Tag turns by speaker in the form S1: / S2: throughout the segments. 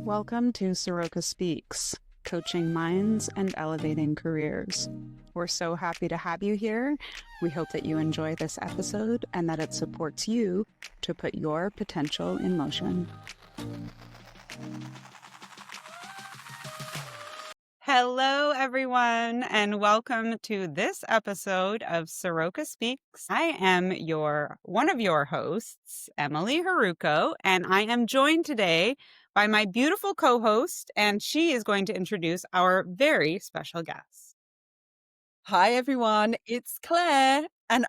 S1: Welcome to Saroca Speaks, coaching minds and elevating careers. We're so happy to have you here. We hope that you enjoy this episode and that it supports you to put your potential in motion. Hello, everyone, and welcome to this episode of Saroca Speaks. I am one of your hosts, Emily Haruko, and I am joined today by my beautiful co-host, and she is going to introduce our very special guest.
S2: Hi, everyone. It's Claire, and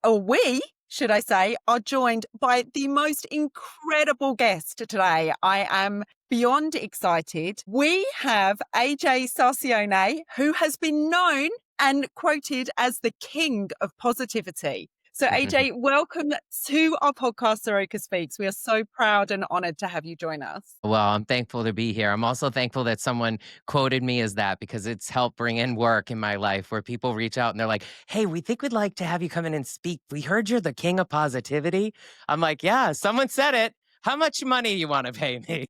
S2: we, should I say, are joined by the most incredible guest today. I am beyond excited. We have AJ Sarcione, who has been known and quoted as the king of positivity. So, AJ, welcome to our podcast, Saroca Speaks. We are so proud and honored to have you join us.
S3: Well, I'm thankful to be here. I'm also thankful that someone quoted me as that because it's helped bring in work in my life where people reach out and they're like, hey, we think we'd like to have you come in and speak. We heard you're the king of positivity. I'm like, yeah, someone said it. How much money you want to pay me?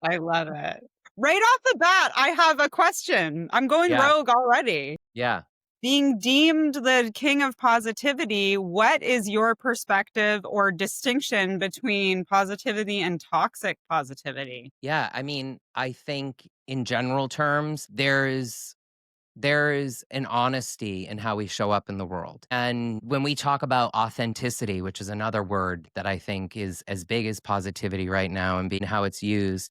S1: I love it. Right off the bat, I have a question. I'm going rogue already.
S3: Yeah.
S1: Being deemed the king of positivity, what is your perspective or distinction between positivity and toxic positivity?
S3: Yeah. I mean, I think in general terms, there's an honesty in how we show up in the world. And when we talk about authenticity, which is another word that I think is as big as positivity right now and being how it's used,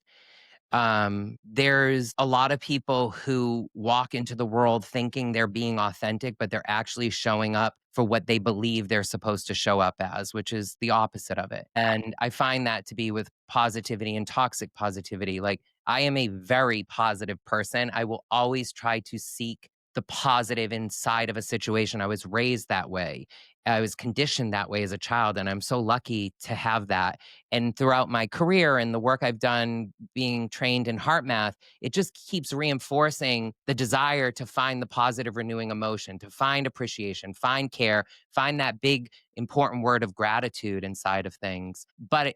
S3: there's a lot of people who walk into the world thinking they're being authentic, but they're actually showing up for what they believe they're supposed to show up as, which is the opposite of it. And I find that to be with positivity and toxic positivity. Like, I am a very positive person. I will always try to seek the positive inside of a situation. I was raised that way. I was conditioned that way as a child, and I'm so lucky to have that. And throughout my career and the work I've done being trained in HeartMath, it just keeps reinforcing the desire to find the positive renewing emotion, to find appreciation, find care, find that big important word of gratitude inside of things. But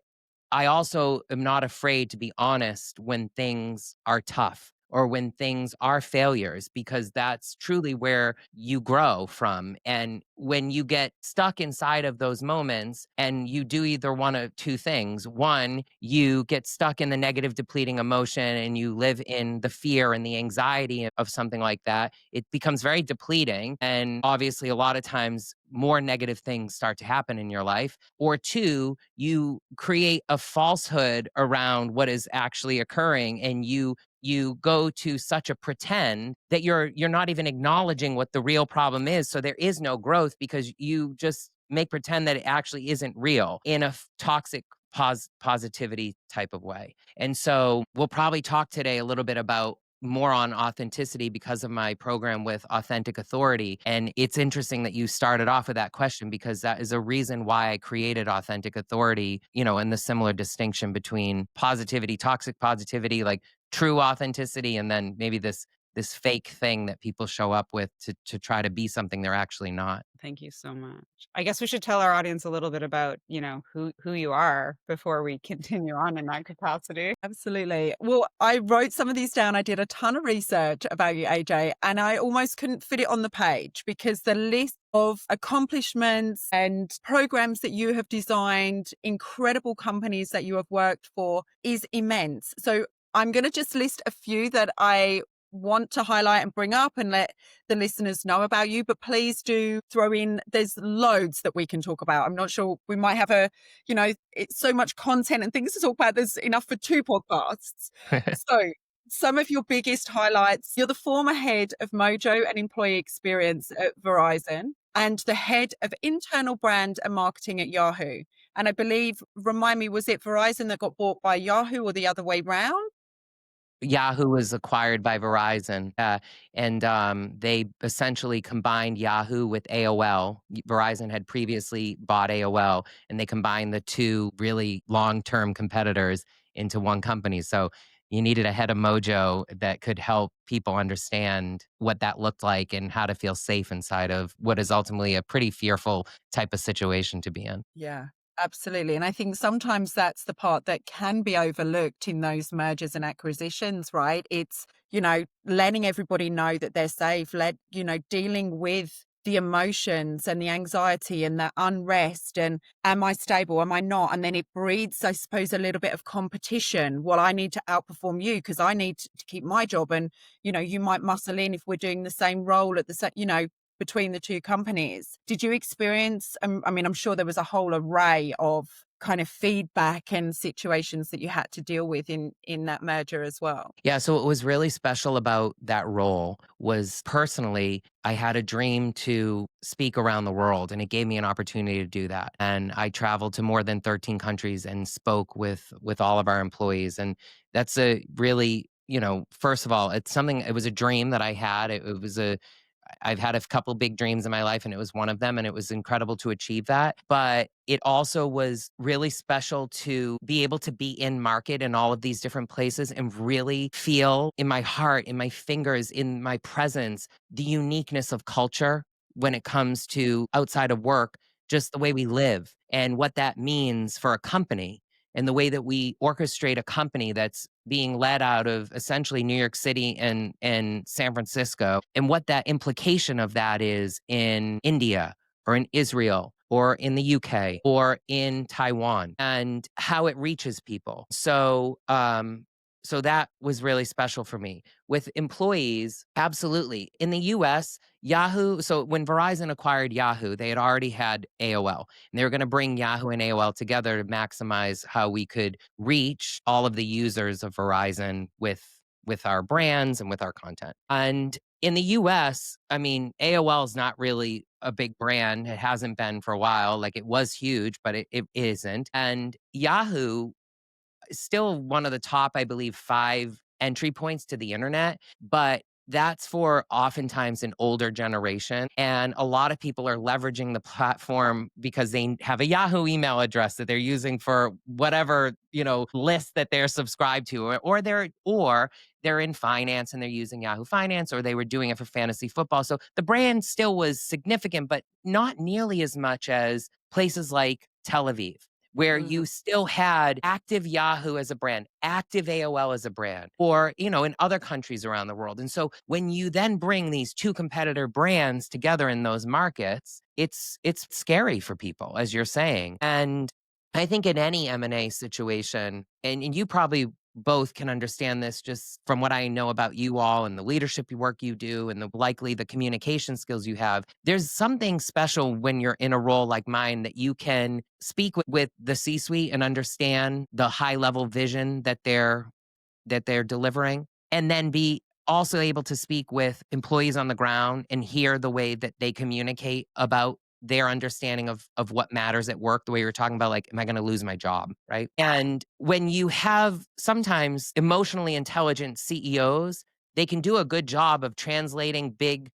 S3: I also am not afraid to be honest when things are tough or when things are failures, because that's truly where you grow from. And when you get stuck inside of those moments and you do either one of two things: one, you get stuck in the negative, depleting emotion and you live in the fear and the anxiety of something like that, it becomes very depleting. And obviously, a lot of times, more negative things start to happen in your life. Or two, you create a falsehood around what is actually occurring, and you go to such a pretend that you're not even acknowledging what the real problem is. So there is no growth because you just make pretend that it actually isn't real in a toxic positivity type of way. And so we'll probably talk today a little bit about more on authenticity because of my program with Authentic Authority. And it's interesting that you started off with that question, because that is a reason why I created Authentic Authority, and the similar distinction between positivity, toxic positivity, like true authenticity, and then maybe this fake thing that people show up with to try to be something they're actually not.
S1: Thank you so much. I guess we should tell our audience a little bit about, who you are before we continue on in that capacity.
S2: Absolutely. Well, I wrote some of these down. I did a ton of research about you, AJ, and I almost couldn't fit it on the page because the list of accomplishments and programs that you have designed, incredible companies that you have worked for, is immense. So I'm going to just list a few that I want to highlight and bring up and let the listeners know about you, but please do throw in, there's loads that we can talk about. I'm not sure, we might have it's so much content and things to talk about, there's enough for 2 podcasts. So some of your biggest highlights: you're the former head of Mojo and employee experience at Verizon and the head of internal brand and marketing at Yahoo. And I believe, remind me, was it Verizon that got bought by Yahoo or the other way round?
S3: Yahoo was acquired by Verizon, and they essentially combined Yahoo with AOL. Verizon had previously bought AOL, and they combined the two really long-term competitors into one company. So you needed a head of Mojo that could help people understand what that looked like and how to feel safe inside of what is ultimately a pretty fearful type of situation to be in.
S2: Yeah. Absolutely. And I think sometimes that's the part that can be overlooked in those mergers and acquisitions, right? It's, letting everybody know that they're safe, dealing with the emotions and the anxiety and the unrest and am I stable? Am I not? And then it breeds, I suppose, a little bit of competition. Well, I need to outperform you because I need to keep my job. And, you might muscle in if we're doing the same role at the same, between the two companies. Did you experience, I'm sure there was a whole array of kind of feedback and situations that you had to deal with in that merger as well?
S3: Yeah, so what was really special about that role was personally, I had a dream to speak around the world, and it gave me an opportunity to do that. And I traveled to more than 13 countries and spoke with all of our employees. And that's a really, first of all, it was a dream that I had. I've had a couple big dreams in my life, and it was one of them, and it was incredible to achieve that. But it also was really special to be able to be in market in all of these different places and really feel in my heart, in my fingers, in my presence, the uniqueness of culture when it comes to outside of work, just the way we live and what that means for a company and the way that we orchestrate a company that's being led out of essentially New York City and San Francisco, and what that implication of that is in India or in Israel or in the UK or in Taiwan, and how it reaches people. So that was really special for me. With employees, absolutely. In the US, Yahoo, so when Verizon acquired Yahoo, they had already had AOL. And they were going to bring Yahoo and AOL together to maximize how we could reach all of the users of Verizon with our brands and with our content. And in the US, AOL is not really a big brand. It hasn't been for a while. Like, it was huge, but it isn't. And Yahoo is still one of the top, I believe, 5 entry points to the internet, but that's for oftentimes an older generation. And a lot of people are leveraging the platform because they have a Yahoo email address that they're using for whatever, list that they're subscribed to, or they're in finance and they're using Yahoo Finance, or they were doing it for fantasy football. So the brand still was significant, but not nearly as much as places like Tel Aviv, where you still had active Yahoo as a brand, active AOL as a brand, or, in other countries around the world. And so when you then bring these two competitor brands together in those markets, it's scary for people, as you're saying. And I think in any M&A situation, and you probably both can understand this just from what I know about you all and the leadership work you do and the communication skills you have. There's something special when you're in a role like mine that you can speak with the C-suite and understand the high level vision that they're delivering, and then be also able to speak with employees on the ground and hear the way that they communicate about their understanding of what matters at work, the way you're talking about, like, am I going to lose my job? Right. And when you have sometimes emotionally intelligent CEOs, they can do a good job of translating big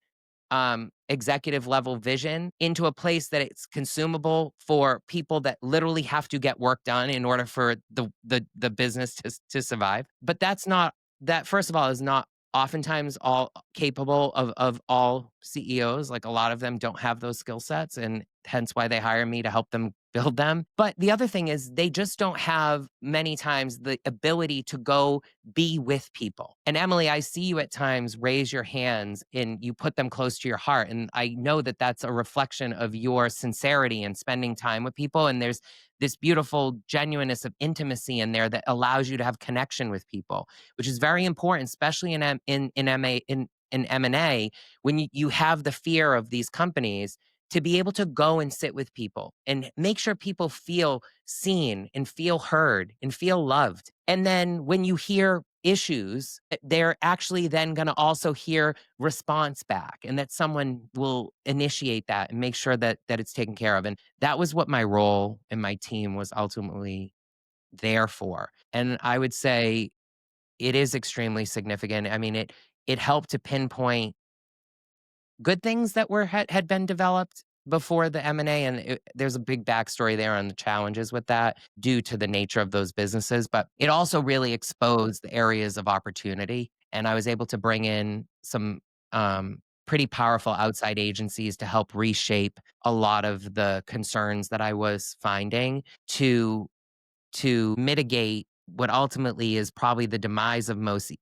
S3: executive level vision into a place that it's consumable for people that literally have to get work done in order for the business to survive. But that, first of all, is not oftentimes all capable of all CEOs. Like, a lot of them don't have those skill sets, and hence why they hire me to help them build them. But the other thing is, they just don't have many times the ability to go be with people. And Emily, I see you at times raise your hands and you put them close to your heart. And I know that that's a reflection of your sincerity and spending time with people. And there's this beautiful genuineness of intimacy in there that allows you to have connection with people, which is very important, especially in M&A, when you have the fear of these companies, to be able to go and sit with people and make sure people feel seen and feel heard and feel loved. And then when you hear issues, they're actually then going to also hear response back, and that someone will initiate that and make sure that it's taken care of. And that was what my role and my team was ultimately there for. And I would say it is extremely significant. It helped to pinpoint good things that had been developed before the M&A, and there's a big backstory there on the challenges with that due to the nature of those businesses. But it also really exposed the areas of opportunity, and I was able to bring in some pretty powerful outside agencies to help reshape a lot of the concerns that I was finding to mitigate what ultimately is probably the demise of most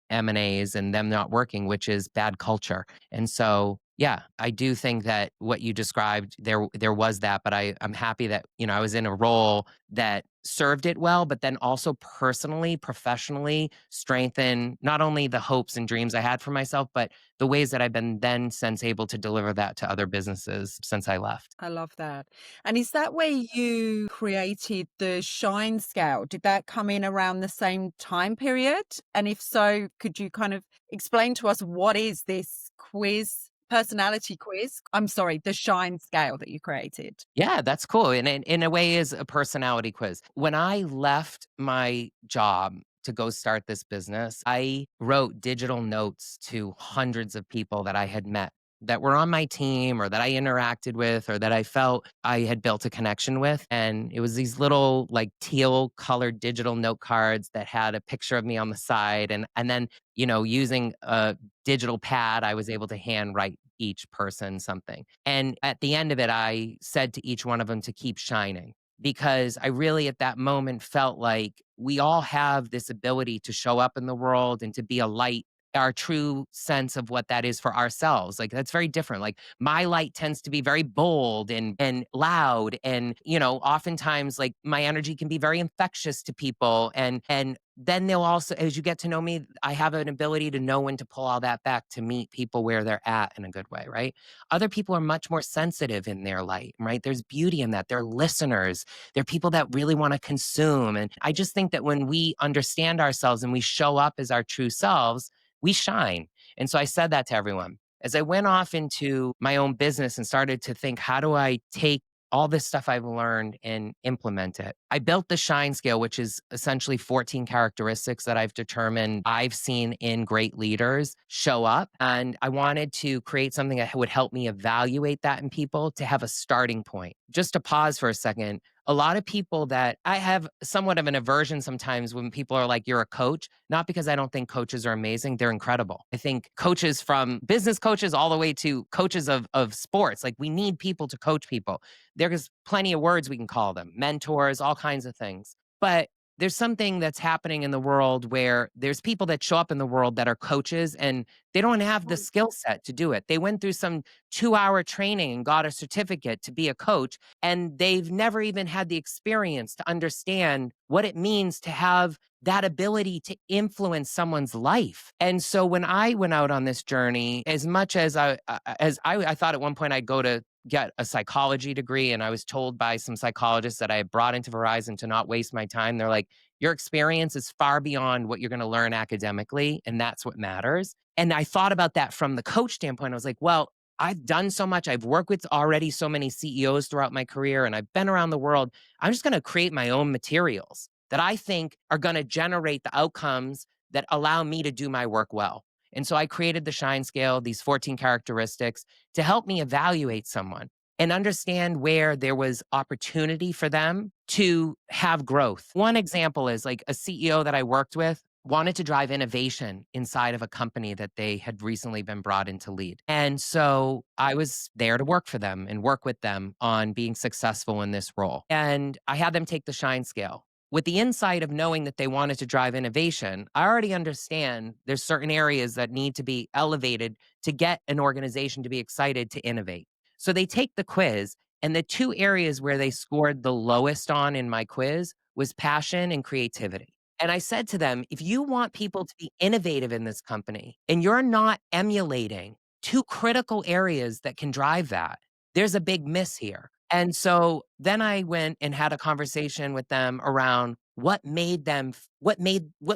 S3: M&As and them not working, which is bad culture. And so, yeah, I do think that what you described, there was that, but I'm happy that, I was in a role that served it well, but then also personally, professionally strengthened not only the hopes and dreams I had for myself, but the ways that I've been then since able to deliver that to other businesses since I left.
S2: I love that. And is that where you created the Shine scale? Did that come in around the same time period? And if so, could you kind of explain to us what is this quiz, personality quiz? I'm sorry, the Shine scale that you created.
S3: Yeah, that's cool. And in a way is a personality quiz. When I left my job to go start this business, I wrote digital notes to hundreds of people that I had met that were on my team or that I interacted with or that I felt I had built a connection with. And it was these little like teal colored digital note cards that had a picture of me on the side. And then, using a digital pad, I was able to handwrite each person something. And at the end of it, I said to each one of them to keep shining because I really at that moment felt like we all have this ability to show up in the world and to be a light, our true sense of what that is for ourselves. Like that's very different. Like my light tends to be very bold and loud and oftentimes like my energy can be very infectious to people and then they'll also, as you get to know me, I have an ability to know when to pull all that back to meet people where they're at in a good way, right? Other people are much more sensitive in their light, right? There's beauty in that. They're listeners. They're people that really want to consume. And I just think that when we understand ourselves and we show up as our true selves, we shine. And so I said that to everyone. As I went off into my own business and started to think, how do I take all this stuff I've learned and implement it? I built the Shine Scale, which is essentially 14 characteristics that I've determined I've seen in great leaders show up. And I wanted to create something that would help me evaluate that in people to have a starting point. Just to pause for a second, a lot of people that I have somewhat of an aversion sometimes when people are like, you're a coach, not because I don't think coaches are amazing. They're incredible. I think coaches from business coaches all the way to coaches of sports, like we need people to coach people. There's plenty of words we can call them, mentors, all kinds of things. But there's something that's happening in the world where there's people that show up in the world that are coaches and they don't have the skill set to do it. They went through some 2-hour training and got a certificate to be a coach, and they've never even had the experience to understand what it means to have that ability to influence someone's life. And so when I went out on this journey, as much as I thought at one point I'd go to get a psychology degree, and I was told by some psychologists that I had brought into Verizon to not waste my time. They're like, your experience is far beyond what you're going to learn academically, and that's what matters. And I thought about that from the coach standpoint. I was like, well, I've done so much. I've worked with already so many CEOs throughout my career, and I've been around the world. I'm just going to create my own materials that I think are going to generate the outcomes that allow me to do my work well. And so I created the Shine Scale, these 14 characteristics to help me evaluate someone and understand where there was opportunity for them to have growth. One example is like a CEO that I worked with wanted to drive innovation inside of a company that they had recently been brought in to lead. And so I was there to work for them and work with them on being successful in this role. And I had them take the Shine Scale. With the insight of knowing that they wanted to drive innovation, I already understand there's certain areas that need to be elevated to get an organization to be excited to innovate. So they take the quiz, and the two areas where they scored the lowest on in my quiz was passion and creativity. And I said to them, if you want people to be innovative in this company and you're not emulating two critical areas that can drive that, there's a big miss here. And so then I went and had a conversation with them around what made them, what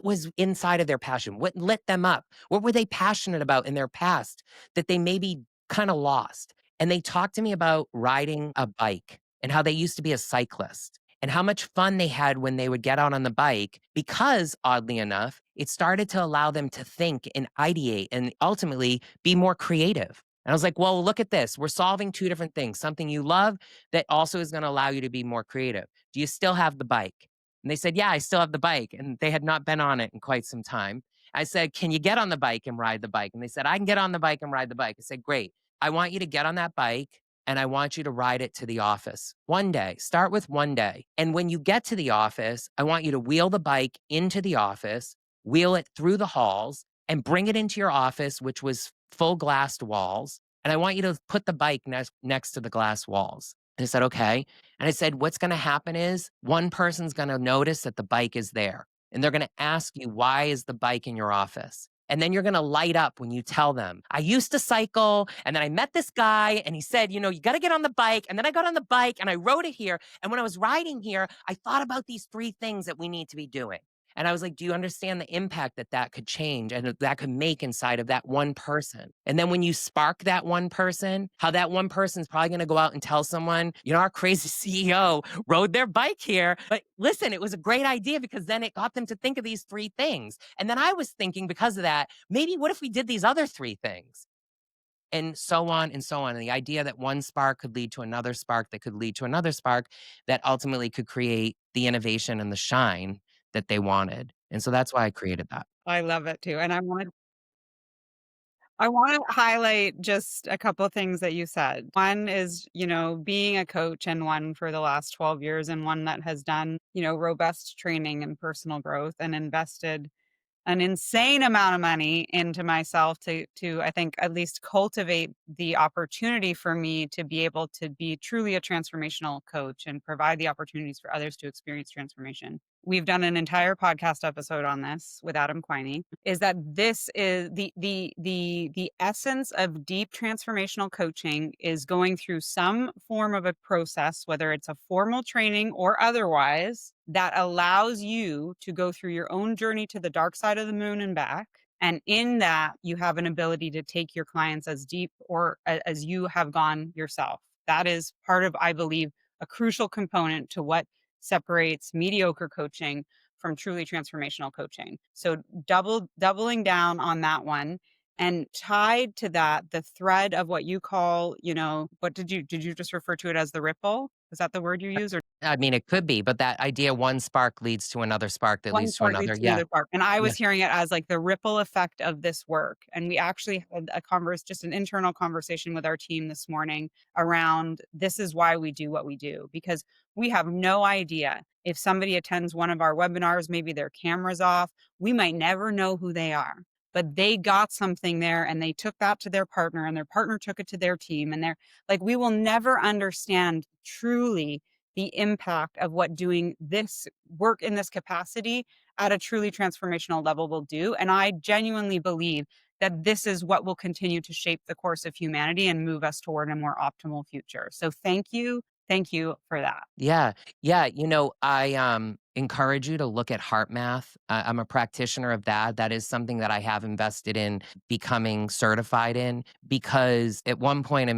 S3: was inside of their passion, what lit them up, what were they passionate about in their past that they maybe kind of lost. And they talked to me about riding a bike and how they used to be a cyclist and how much fun they had when they would get out on the bike because, oddly enough, it started to allow them to think and ideate and ultimately be more creative. And I was like, well, look at this. We're solving two different things, something you love that also is going to allow you to be more creative. Do you still have the bike? And they said, yeah, I still have the bike. And they had not been on it in quite some time. I said, can you get on the bike and ride the bike? And they said, I can get on the bike and ride the bike. I said, great. I want you to get on that bike and I want you to ride it to the office one day. Start with one day. And when you get to the office, I want you to wheel the bike into the office, wheel it through the halls, and bring it into your office, which was full glassed walls. And I want you to put the bike next to the glass walls. And I said, okay. And I said, what's going to happen is one person's going to notice that the bike is there. And they're going to ask you, why is the bike in your office? And then you're going to light up when you tell them, I used to cycle and then I met this guy and he said, you got to get on the bike. And then I got on the bike and I rode it here. And when I was riding here, I thought about these 3 things that we need to be doing. And I was like, do you understand the impact that could change and that could make inside of that one person? And then when you spark that one person, how that one person is probably going to go out and tell someone, our crazy CEO rode their bike here. But listen, it was a great idea because then it got them to think of these 3 things. And then I was thinking, because of that, maybe what if we did these other 3 things? And so on and so on. And the idea that one spark could lead to another spark that could lead to another spark that ultimately could create the innovation and the shine that they wanted. And so that's why I created that.
S1: I love it too. And I want to highlight just a couple of things that you said. One is, being a coach and one for the last 12 years and one that has done, robust training and personal growth and invested an insane amount of money into myself to I think at least cultivate the opportunity for me to be able to be truly a transformational coach and provide the opportunities for others to experience transformation. We've done an entire podcast episode on this with Adam Quiney, is that this is the essence of deep transformational coaching is going through some form of a process, whether it's a formal training or otherwise, that allows you to go through your own journey to the dark side of the moon and back. And in that, you have an ability to take your clients as deep or as you have gone yourself. That is part of, I believe, a crucial component to what separates mediocre coaching from truly transformational coaching. So doubling down on that one, and tied to that, the thread of what you call, what did you just refer to it as the ripple? Is that the word you use? Or
S3: I mean, it could be, but that idea, one spark leads to another spark that
S1: one
S3: leads to
S1: spark
S3: another.
S1: leads to
S3: Yeah.
S1: another spark. And I
S3: Yeah.
S1: was hearing it as like the ripple effect of this work. And we actually had just an internal conversation with our team this morning around this is why we do what we do, because we have no idea if somebody attends one of our webinars, maybe their camera's off, we might never know who they are. But they got something there and they took that to their partner and their partner took it to their team. And they're like, we will never understand truly the impact of what doing this work in this capacity at a truly transformational level will do. And I genuinely believe that this is what will continue to shape the course of humanity and move us toward a more optimal future. So thank you. Thank you for that.
S3: Yeah. Yeah. I encourage you to look at HeartMath. I'm a practitioner of that. That is something that I have invested in becoming certified in, because at one point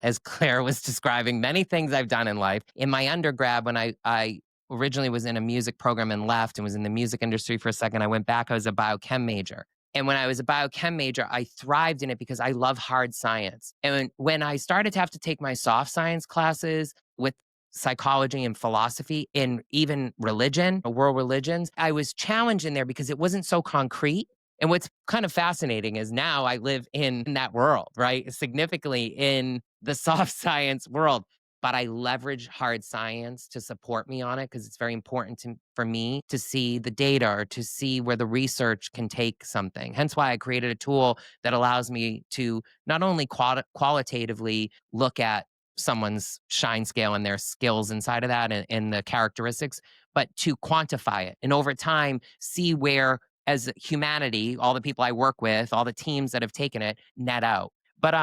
S3: as Claire was describing, many things I've done in life. In my undergrad, when I originally was in a music program and left and was in the music industry for a second, I went back, I was a biochem major. And when I was a biochem major, I thrived in it because I love hard science. And when I started to have to take my soft science classes with psychology and philosophy and even religion, world religions, I was challenged in there because it wasn't so concrete. And what's kind of fascinating is now I live in that world, right? Significantly in the soft science world. But I leverage hard science to support me on it because it's very important for me to see the data or to see where the research can take something. Hence why I created a tool that allows me to not only qualitatively look at someone's shine scale and their skills inside of that and the characteristics, but to quantify it. And over time, see where, as humanity, all the people I work with, all the teams that have taken it, net out. But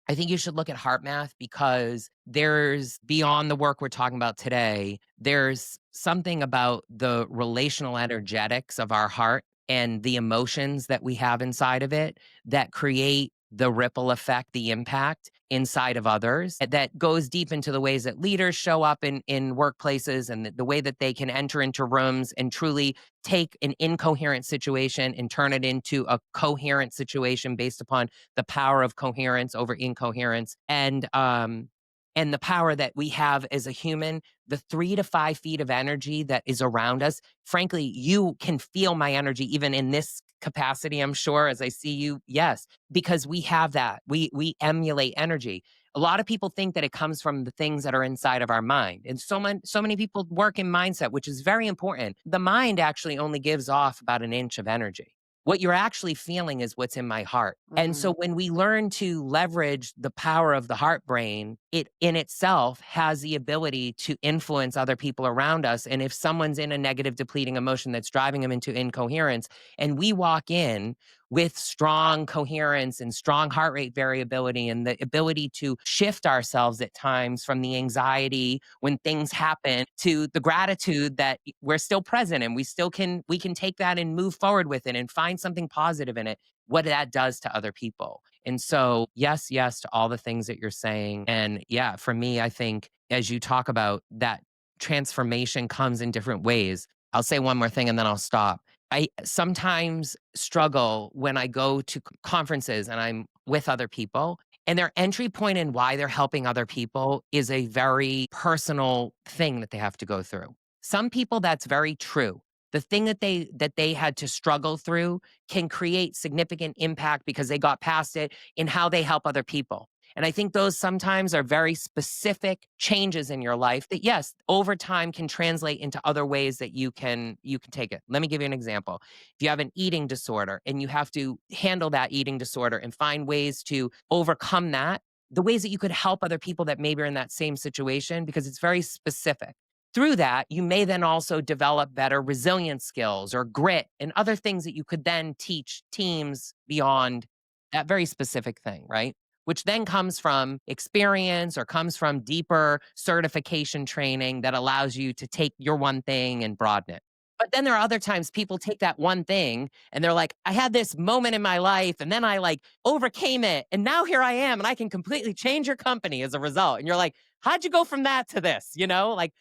S3: I think you should look at HeartMath because there's, beyond the work we're talking about today, there's something about the relational energetics of our heart and the emotions that we have inside of it that create the ripple effect, the impact inside of others that goes deep into the ways that leaders show up in workplaces and the way that they can enter into rooms and truly take an incoherent situation and turn it into a coherent situation based upon the power of coherence over incoherence and the power that we have as a human, the 3 to 5 feet of energy that is around us. Frankly, you can feel my energy even in this capacity, I'm sure, as I see you. Yes, because we have that. We emulate energy. A lot of people think that it comes from the things that are inside of our mind. And so many people work in mindset, which is very important. The mind actually only gives off about an inch of energy. What you're actually feeling is what's in my heart. And so when we learn to leverage the power of the heart brain, it in itself has the ability to influence other people around us. And if someone's in a negative, depleting emotion that's driving them into incoherence, and we walk in with strong coherence and strong heart rate variability and the ability to shift ourselves at times from the anxiety when things happen to the gratitude that we're still present and we can take that and move forward with it and find something positive in it, what that does to other people. And so yes, yes to all the things that you're saying. And yeah, for me, I think as you talk about that transformation comes in different ways. I'll say one more thing and then I'll stop. I sometimes struggle when I go to conferences and I'm with other people, and their entry point in why they're helping other people is a very personal thing that they have to go through. Some people, that's very true. The thing that they had to struggle through can create significant impact because they got past it in how they help other people. And I think those sometimes are very specific changes in your life that, yes, over time can translate into other ways that you can take it. Let me give you an example. If you have an eating disorder and you have to handle that eating disorder and find ways to overcome that, the ways that you could help other people that maybe are in that same situation, because it's very specific. Through that, you may then also develop better resilience skills or grit and other things that you could then teach teams beyond that very specific thing, right? Which then comes from experience or comes from deeper certification training that allows you to take your one thing and broaden it. But then there are other times people take that one thing and they're like, I had this moment in my life and then I like overcame it. And now here I am and I can completely change your company as a result. And you're like, how'd you go from that to this? You know, like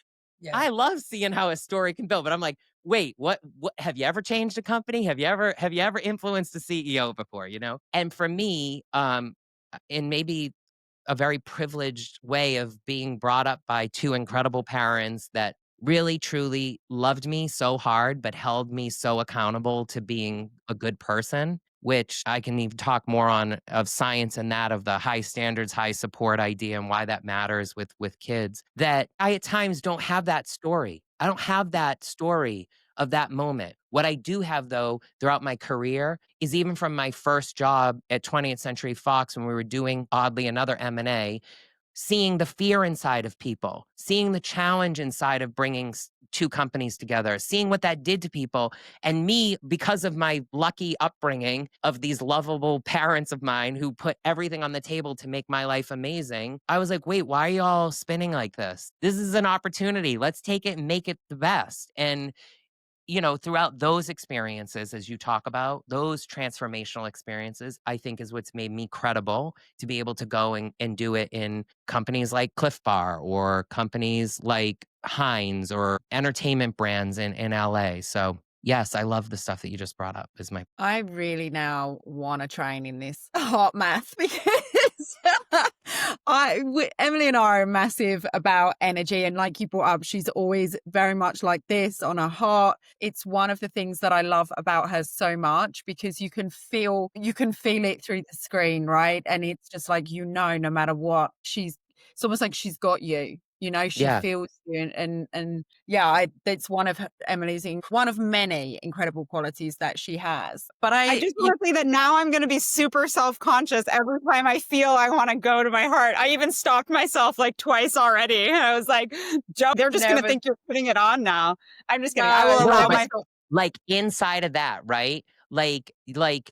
S2: Yeah.
S3: I love seeing how a story can build, but I'm like, wait, what have you ever changed a company? Have you ever influenced a CEO before, you know? And for me, in maybe a very privileged way of being brought up by two incredible parents that really truly loved me so hard, but held me so accountable to being a good person, which I can even talk more on of science and that of the high standards, high support idea and why that matters with kids. That I at times don't have that story. I don't have that story of that moment. What I do have though throughout my career is even from my first job at 20th Century Fox when we were doing oddly another M&A, seeing the fear inside of people, seeing the challenge inside of bringing two companies together, seeing what that did to people. And me, because of my lucky upbringing of these lovable parents of mine who put everything on the table to make my life amazing, I was like, wait, why are y'all spinning like this? This is an opportunity. Let's take it and make it the best. And you know, throughout those experiences, as you talk about, those transformational experiences, I think is what's made me credible to be able to go and do it in companies like Cliff Bar or companies like Heinz or entertainment brands in LA. So yes, I love the stuff that you just brought up is my
S2: I really now want to train in this heart math because Emily and I are massive about energy. And like you brought up, she's always very much like this on her heart. It's one of the things that I love about her so much because you can feel it through the screen, right? And it's just like, no matter what, it's almost like she's got you. She
S3: yeah.
S2: feels you, and yeah, it's one of Emily's one of many incredible qualities that she has. But
S1: I just want to say that now I'm going to be super self-conscious every time I feel I want to go to my heart. I even stopped myself like twice already. I was like, Joe, they're just going to think you're putting it on now. I'm just kidding. I will
S3: No,
S1: allow
S3: but like inside of that, right? Like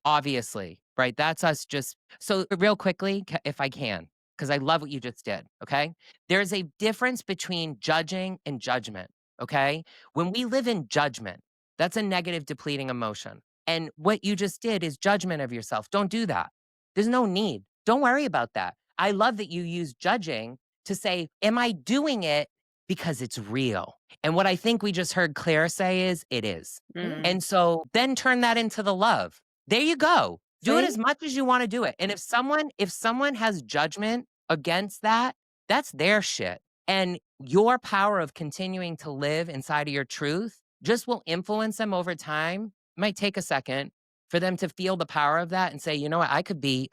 S3: obviously, right? That's us just so real quickly, if I can, because I love what you just did. Okay. There's a difference between judging and judgment. Okay. When we live in judgment, that's a negative, depleting emotion. And what you just did is judgment of yourself. Don't do that. There's no need. Don't worry about that. I love that you use judging to say, am I doing it because it's real? And what I think we just heard Claire say is, it is. And so then turn that into the love. There you go. Do it as much as you want to do it. And if someone has judgment against that, that's their shit. And your power of continuing to live inside of your truth just will influence them over time. It might take a second for them to feel the power of that and say, you know what, I could be,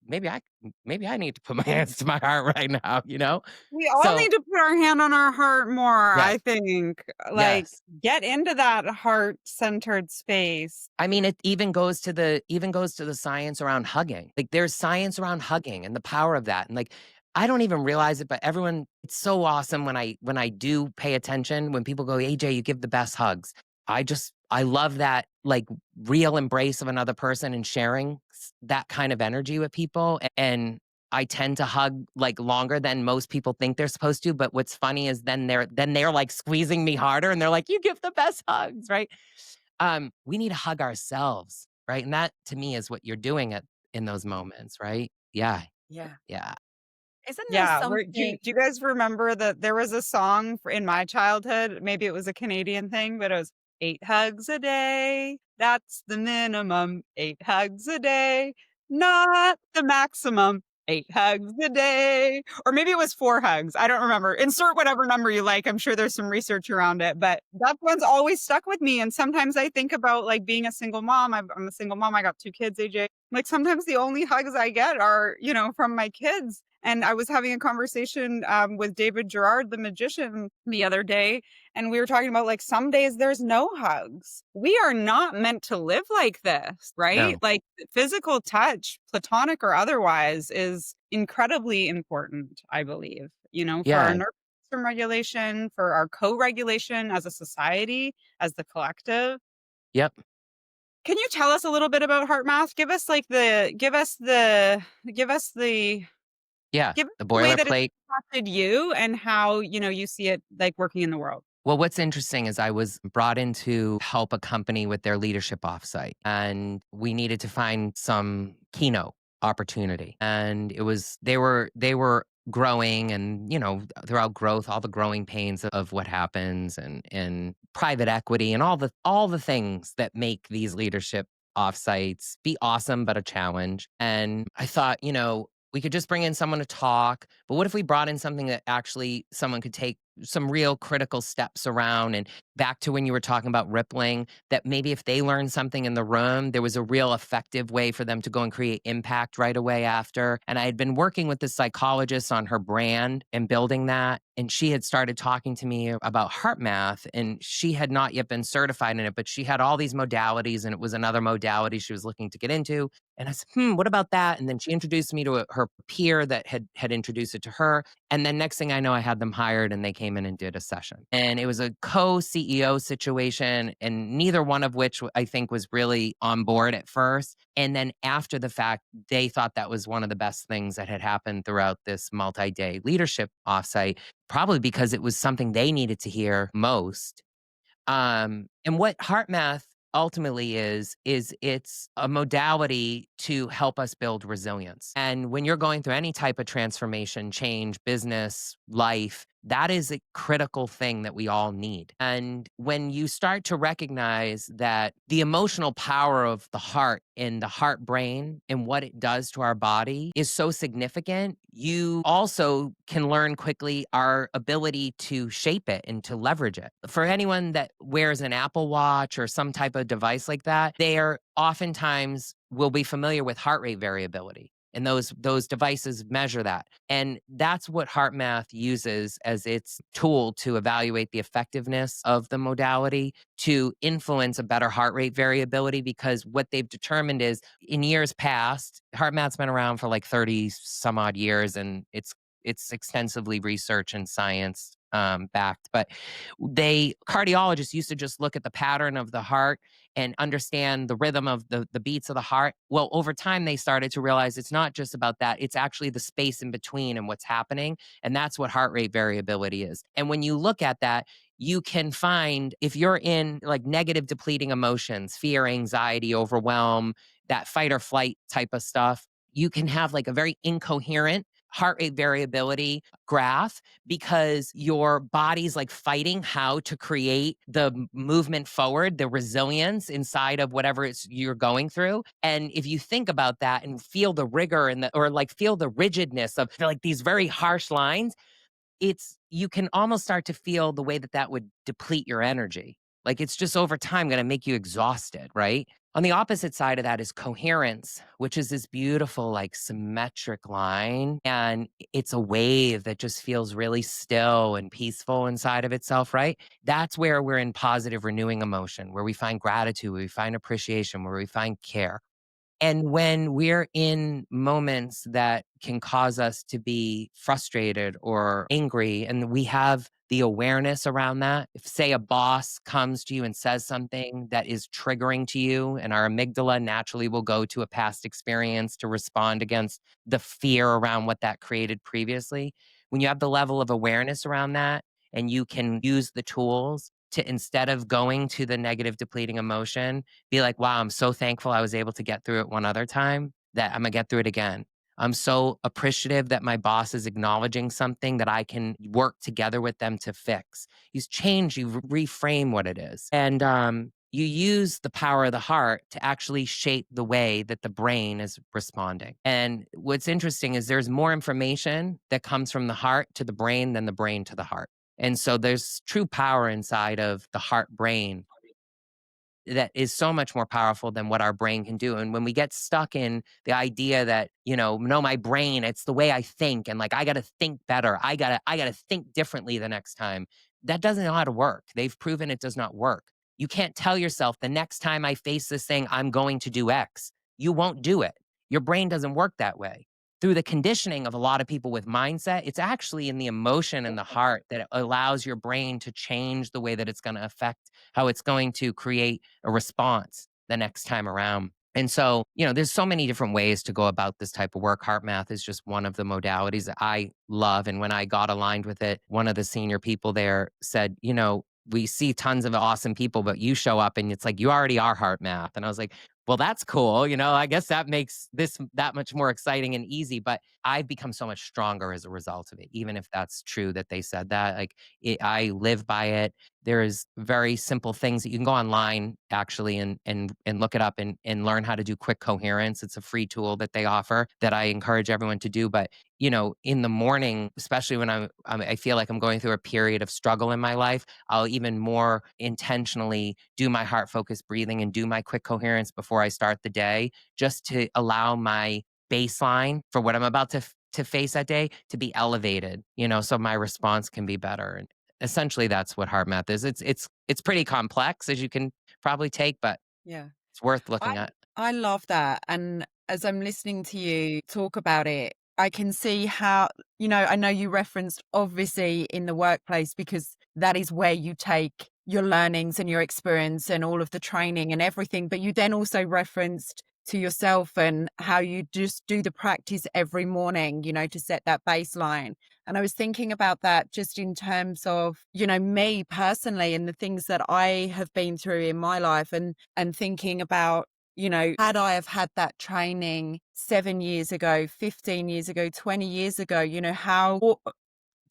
S3: maybe I need to put my hands to my heart right now, you know?
S1: We all
S3: So
S1: need to put our hand on our heart more,
S3: yes,
S1: I think. Like,
S3: yes.
S1: get into that heart-centered space.
S3: I mean, it even goes to the science around hugging. Like there's science around hugging and the power of that. And like I don't even realize it, but everyone, it's so awesome when I do pay attention, when people go, AJ, you give the best hugs. I love that like real embrace of another person and sharing that kind of energy with people. And I tend to hug like longer than most people think they're supposed to. But what's funny is then they're like squeezing me harder and they're like, you give the best hugs, right? We need to hug ourselves, right? And that to me is what you're doing in those moments, right? Yeah,
S2: Yeah.
S3: yeah,
S2: Isn't there
S1: Yeah,
S2: something?
S1: do you guys remember that there was a song in my childhood? Maybe it was a Canadian thing, but it was 8 hugs a day. That's the minimum. 8 hugs a day, not the maximum. 8 hugs a day. Or maybe it was 4 hugs. I don't remember. Insert whatever number you like. I'm sure there's some research around it, but that one's always stuck with me. And sometimes I think about like being a single mom. I'm a single mom. I got 2 kids, AJ. Like sometimes the only hugs I get are, from my kids. And I was having a conversation with David Gerard, the magician, the other day, and we were talking about like some days there's no hugs. We are not meant to live like this, right?
S3: no,
S1: Like physical touch, platonic or otherwise, is incredibly important, I believe, for our
S3: yeah,
S1: nervous system regulation, for our co-regulation as a society, as the collective.
S3: yep,
S1: Can you tell us a little bit about HeartMath? Give us the
S3: yeah.
S1: Give us
S3: The
S1: the way that it's
S3: boilerplate.
S1: impacted you and how, you see it, like, working in the world.
S3: Well, what's interesting is I was brought in to help a company with their leadership offsite, and we needed to find some keynote opportunity. And they were growing, and throughout growth, all the growing pains of what happens, and private equity, and all the things that make these leadership offsites be awesome but a challenge. And I thought, we could just bring in someone to talk, but what if we brought in something that actually someone could take some real critical steps around? And back to when you were talking about rippling, that maybe if they learned something in the room, there was a real effective way for them to go and create impact right away after. And I had been working with this psychologist on her brand and building that. And she had started talking to me about HeartMath, and she had not yet been certified in it, but she had all these modalities, and it was another modality she was looking to get into. And I said, what about that? And then she introduced me to her peer that had introduced it to her. And then next thing I know, I had them hired and they came in and did a session. And it was a co-CEO situation, and neither one of which I think was really on board at first. And then after the fact, they thought that was one of the best things that had happened throughout this multi-day leadership offsite, probably because it was something they needed to hear most. And what HeartMath ultimately is it's a modality to help us build resilience. And when you're going through any type of transformation, change, business, life, that is a critical thing that we all need. And when you start to recognize that the emotional power of the heart and the heart brain and what it does to our body is so significant, you also can learn quickly our ability to shape it and to leverage it. For anyone that wears an Apple Watch or some type of device like that, they are oftentimes will be familiar with heart rate variability. And those devices measure that. And that's what HeartMath uses as its tool to evaluate the effectiveness of the modality to influence a better heart rate variability. Because what they've determined is in years past, HeartMath's been around for like 30 some odd years, and it's extensively research and science backed. But cardiologists used to just look at the pattern of the heart and understand the rhythm of the beats of the heart. Well, over time, they started to realize it's not just about that. It's actually the space in between and what's happening. And that's what heart rate variability is. And when you look at that, you can find if you're in like negative depleting emotions, fear, anxiety, overwhelm, that fight or flight type of stuff, you can have like a very incoherent heart rate variability graph because your body's like fighting how to create the movement forward, the resilience inside of whatever you're going through. And if you think about that and feel the rigor or like feel the rigidness of like these very harsh lines, you can almost start to feel the way that would deplete your energy. Like, it's just over time going to make you exhausted, right? On the opposite side of that is coherence, which is this beautiful, like symmetric line. And it's a wave that just feels really still and peaceful inside of itself, right? That's where we're in positive, renewing emotion, where we find gratitude, where we find appreciation, where we find care. And when we're in moments that can cause us to be frustrated or angry, and we have the awareness around that, if, say, a boss comes to you and says something that is triggering to you, and our amygdala naturally will go to a past experience to respond against the fear around what that created previously. When you have the level of awareness around that, and you can use the tools to, instead of going to the negative, depleting emotion, be like, wow, I'm so thankful I was able to get through it one other time that I'm gonna get through it again. I'm so appreciative that my boss is acknowledging something that I can work together with them to fix. You change, you reframe what it is. And you use the power of the heart to actually shape the way that the brain is responding. And what's interesting is there's more information that comes from the heart to the brain than the brain to the heart. And so there's true power inside of the heart brain that is so much more powerful than what our brain can do. And when we get stuck in the idea that, no, my brain, it's the way I think, and like I got to think better. I got to think differently the next time. That doesn't know how to work. They've proven it does not work. You can't tell yourself the next time I face this thing, I'm going to do X. You won't do it. Your brain doesn't work that way. Through the conditioning of a lot of people with mindset, it's actually in the emotion and the heart that allows your brain to change the way that it's going to affect how it's going to create a response the next time around. And so, there's so many different ways to go about this type of work. HeartMath is just one of the modalities that I love. And when I got aligned with it, one of the senior people there said, we see tons of awesome people, but you show up and it's like, you already are HeartMath. And I was like, well, that's cool. I guess that makes this that much more exciting and easy, but I've become so much stronger as a result of it, even if that's true that they said that. Like, I live by it. There's very simple things that you can go online actually and look it up and learn how to do quick coherence. It's a free tool that they offer that I encourage everyone to do. But in the morning, especially when I feel like I'm going through a period of struggle in my life, I'll even more intentionally do my heart focused breathing and do my quick coherence before I start the day, just to allow my baseline for what I'm about to face that day to be elevated, so my response can be better. And essentially that's what HeartMath is. It's pretty complex, as you can probably take, but
S2: Yeah.
S3: it's worth looking
S2: I
S3: at.
S2: I love that. And as I'm listening to you talk about it, I can see how, I know you referenced obviously in the workplace because that is where you take your learnings and your experience and all of the training and everything. But you then also referenced to yourself and how you just do the practice every morning, to set that baseline. And I was thinking about that just in terms of, me personally and the things that I have been through in my life and thinking about, had I have had that training 7 years ago, 15 years ago, 20 years ago, how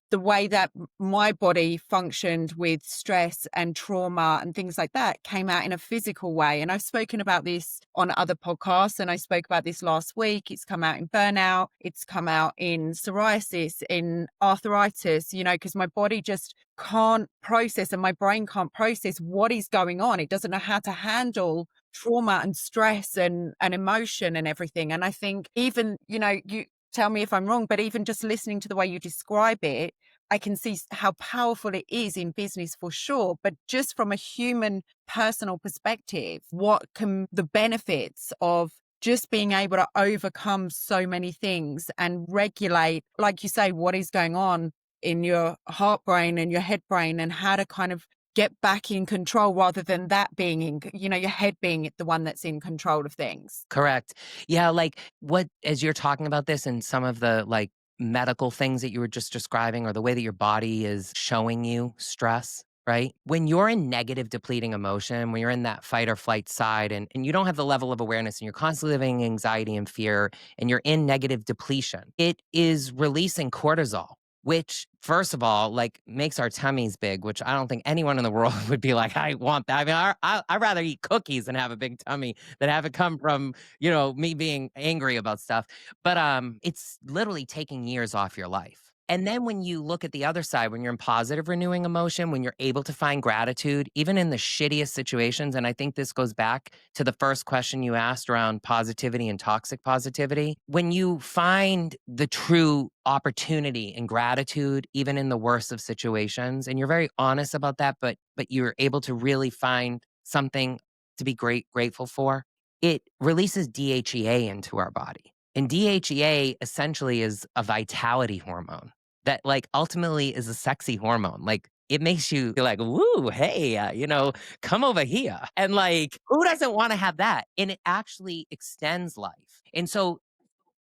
S2: the way that my body functioned with stress and trauma and things like that came out in a physical way. And I've spoken about this on other podcasts, and I spoke about this last week. It's come out in burnout. It's come out in psoriasis, in arthritis, because my body just can't process and my brain can't process what is going on. It doesn't know how to handle trauma and stress and emotion and everything. And I think even, you tell me if I'm wrong, but even just listening to the way you describe it, I can see how powerful it is in business for sure. But just from a human personal perspective, what can the benefits of just being able to overcome so many things and regulate, like you say, what is going on in your heart brain and your head brain, and how to kind of get back in control rather than that being in, your head being the one that's in control of things.
S3: Correct. Yeah, like as you're talking about this and some of the like medical things that you were just describing, or the way that your body is showing you stress, right? When you're in negative, depleting emotion, when you're in that fight or flight side, and you don't have the level of awareness and you're constantly living in anxiety and fear, and you're in negative depletion, it is releasing cortisol, which first of all, like, makes our tummies big, which I don't think anyone in the world would be like, I want that. I mean, I'd rather eat cookies than have a big tummy than have it come from, me being angry about stuff. But it's literally taking years off your life. And then when you look at the other side, when you're in positive renewing emotion, when you're able to find gratitude, even in the shittiest situations, and I think this goes back to the first question you asked around positivity and toxic positivity, when you find the true opportunity and gratitude, even in the worst of situations, and you're very honest about that, but you're able to really find something to be grateful for, it releases DHEA into our body. And DHEA essentially is a vitality hormone that like ultimately is a sexy hormone. Like it makes you feel like, woo, hey, come over here. And like, who doesn't want to have that? And it actually extends life. And so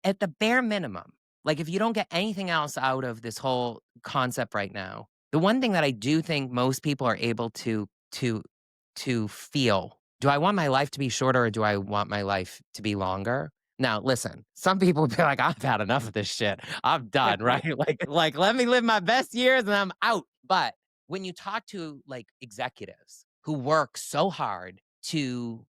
S3: at the bare minimum, like if you don't get anything else out of this whole concept right now, the one thing that I do think most people are able to feel, do I want my life to be shorter or do I want my life to be longer? Now, listen, some people would be like, I've had enough of this shit. I'm done, right? Like, let me live my best years and I'm out. But when you talk to like executives who work so hard to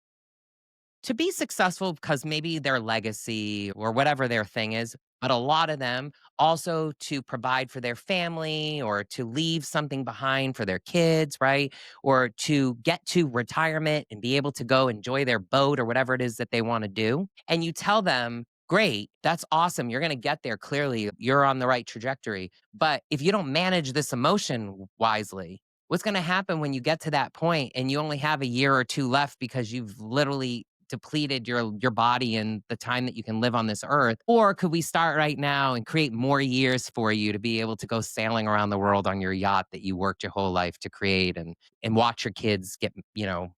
S3: be successful because maybe their legacy or whatever their thing is, but a lot of them also to provide for their family or to leave something behind for their kids, right? Or to get to retirement and be able to go enjoy their boat or whatever it is that they want to do. And you tell them, great, that's awesome. You're going to get there. Clearly, you're on the right trajectory. But if you don't manage this emotion wisely, what's going to happen when you get to that point and you only have a year or two left because you've literally depleted your body and the time that you can live on this earth? Or could we start right now and create more years for you to be able to go sailing around the world on your yacht that you worked your whole life to create and watch your kids get,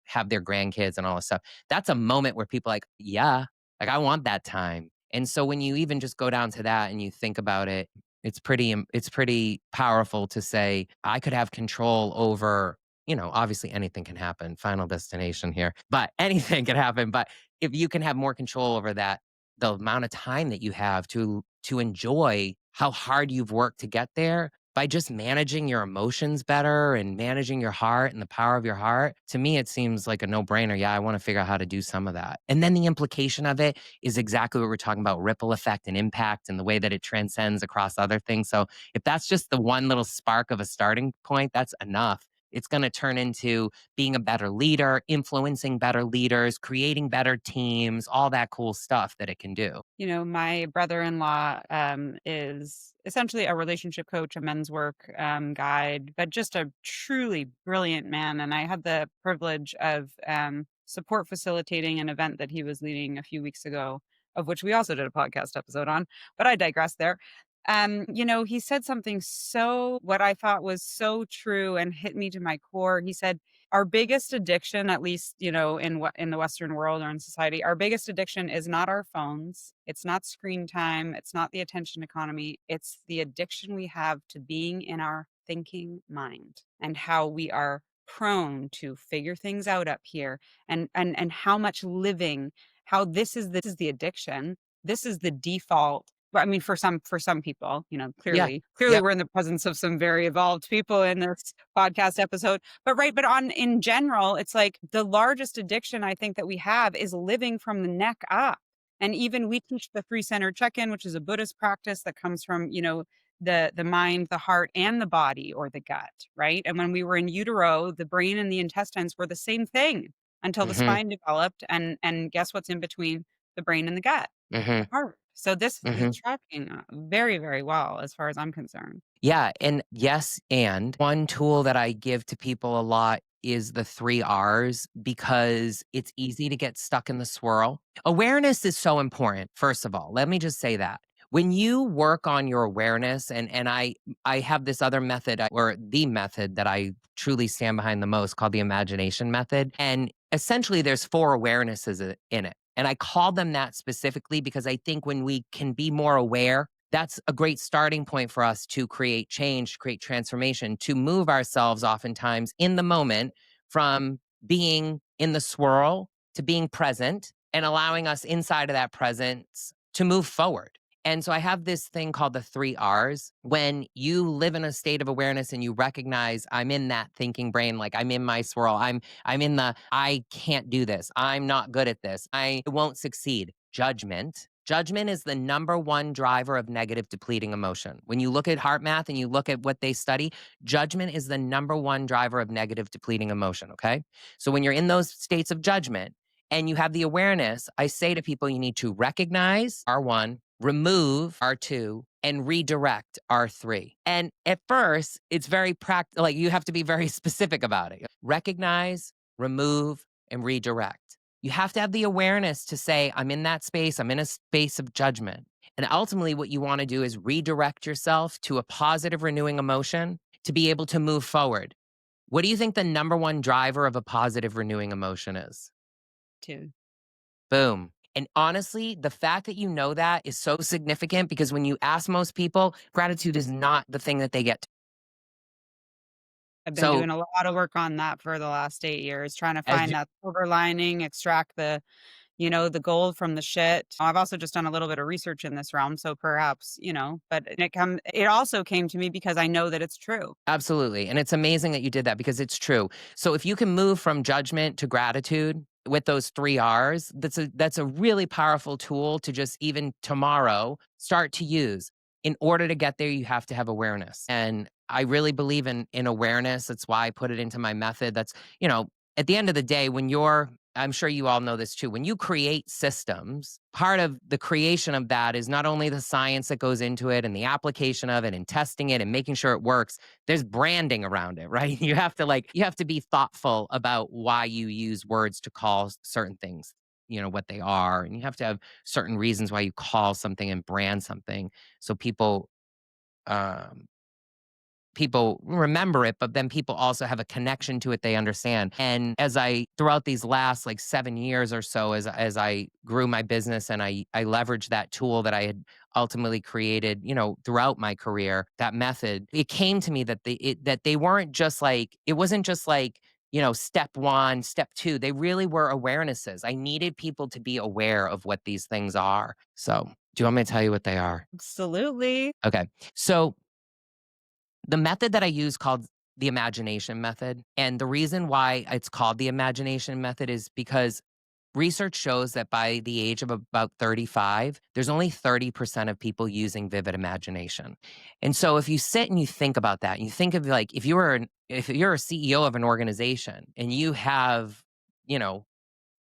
S3: have their grandkids and all this stuff? That's a moment where people are like, yeah, like I want that time. And so when you even just go down to that and you think about it, it's pretty powerful to say I could have control over, obviously anything can happen, final destination here, but anything can happen. But if you can have more control over that, the amount of time that you have to enjoy how hard you've worked to get there by just managing your emotions better and managing your heart and the power of your heart, to me, it seems like a no-brainer. Yeah, I want to figure out how to do some of that. And then the implication of it is exactly what we're talking about, ripple effect and impact and the way that it transcends across other things. So if that's just the one little spark of a starting point, that's enough. It's going to turn into being a better leader, influencing better leaders, creating better teams, all that cool stuff that it can do.
S1: My brother-in-law is essentially a relationship coach, a men's work guide, but just a truly brilliant man. And I had the privilege of support facilitating an event that he was leading a few weeks ago, of which we also did a podcast episode on, but I digress there. He said something what I thought was so true and hit me to my core. He said, our biggest addiction, at least, in the Western world or in society, our biggest addiction is not our phones. It's not screen time. It's not the attention economy. It's the addiction we have to being in our thinking mind and how we are prone to figure things out up here and how much living, how this is the addiction. This is the default. But I mean, for some people,
S3: Yeah.
S1: clearly
S3: Yep.
S1: we're in the presence of some very evolved people in this podcast episode. But right, but in general, it's like the largest addiction I think that we have is living from the neck up. And even we teach the three-center check-in, which is a Buddhist practice that comes from, the mind, the heart, and the body or the gut, right? And when we were in utero, the brain and the intestines were the same thing until the
S3: Mm-hmm.
S1: spine developed. And guess what's in between the brain and the gut?
S3: Mm-hmm.
S1: The heart. So this is
S3: Mm-hmm.
S1: tracking very, very well as far as I'm concerned.
S3: Yeah. And yes, and one tool that I give to people a lot is the 3 R's because it's easy to get stuck in the swirl. Awareness is so important. First of all, let me just say that. When you work on your awareness, and I have this other method or the method that I truly stand behind the most called the imagination method. And essentially there's 4 awarenesses in it. And I call them that specifically because I think when we can be more aware, that's a great starting point for us to create change, to create transformation, to move ourselves oftentimes in the moment from being in the swirl to being present and allowing us inside of that presence to move forward. And so I have this thing called the 3 R's. When you live in a state of awareness and you recognize I'm in that thinking brain, like I'm in my swirl, I'm in the I can't do this, I'm not good at this, I won't succeed. Judgment. Judgment is the number one driver of negative depleting emotion. When you look at HeartMath and you look at what they study, judgment is the number one driver of negative depleting emotion, okay? So when you're in those states of judgment and you have the awareness, I say to people, you need to recognize R1, remove R2, and redirect R3. And at first, it's very practical, like you have to be very specific about it. Recognize, remove, and redirect. You have to have the awareness to say, I'm in that space, I'm in a space of judgment. And ultimately, what you want to do is redirect yourself to a positive, renewing emotion to be able to move forward. What do you think the number one driver of a positive, renewing emotion is?
S1: Too.
S3: Boom. And honestly, the fact that you know that is so significant because when you ask most people, gratitude is not the thing that they get.
S1: I've been
S3: So,
S1: doing a lot of work on that for the last 8 years, trying to
S3: as
S1: find that silver lining, extract the gold from the shit. I've also just done a little bit of research in this realm, so perhaps, but it also came to me because I know that it's true.
S3: Absolutely. And it's amazing that you did that because it's true. So if you can move from judgment to gratitude with those 3 R's, that's a really powerful tool to just even tomorrow start to use. In order to get there, you have to have awareness. And I really believe in awareness. That's why I put it into my method. That's, at the end of the day, I'm sure you all know this too. When you create systems, part of the creation of that is not only the science that goes into it and the application of it and testing it and making sure it works, there's branding around it, right? You have to be thoughtful about why you use words to call certain things, what they are. And you have to have certain reasons why you call something and brand something so um people remember it, but then people also have a connection to it they understand. And throughout these last like 7 years or so, as I grew my business and I leveraged that tool that I had ultimately created, throughout my career, that method, it came to me that they weren't just like, it wasn't just like, step one, step two. They really were awarenesses. I needed people to be aware of what these things are. So do you want me to tell you what they are?
S1: Absolutely.
S3: Okay. So the method that I use called the imagination method. And the reason why it's called the imagination method is because research shows that by the age of about 35, there's only 30% of people using vivid imagination. And so if you sit and you think about that, and you think of like if you're a CEO of an organization and you have, you know,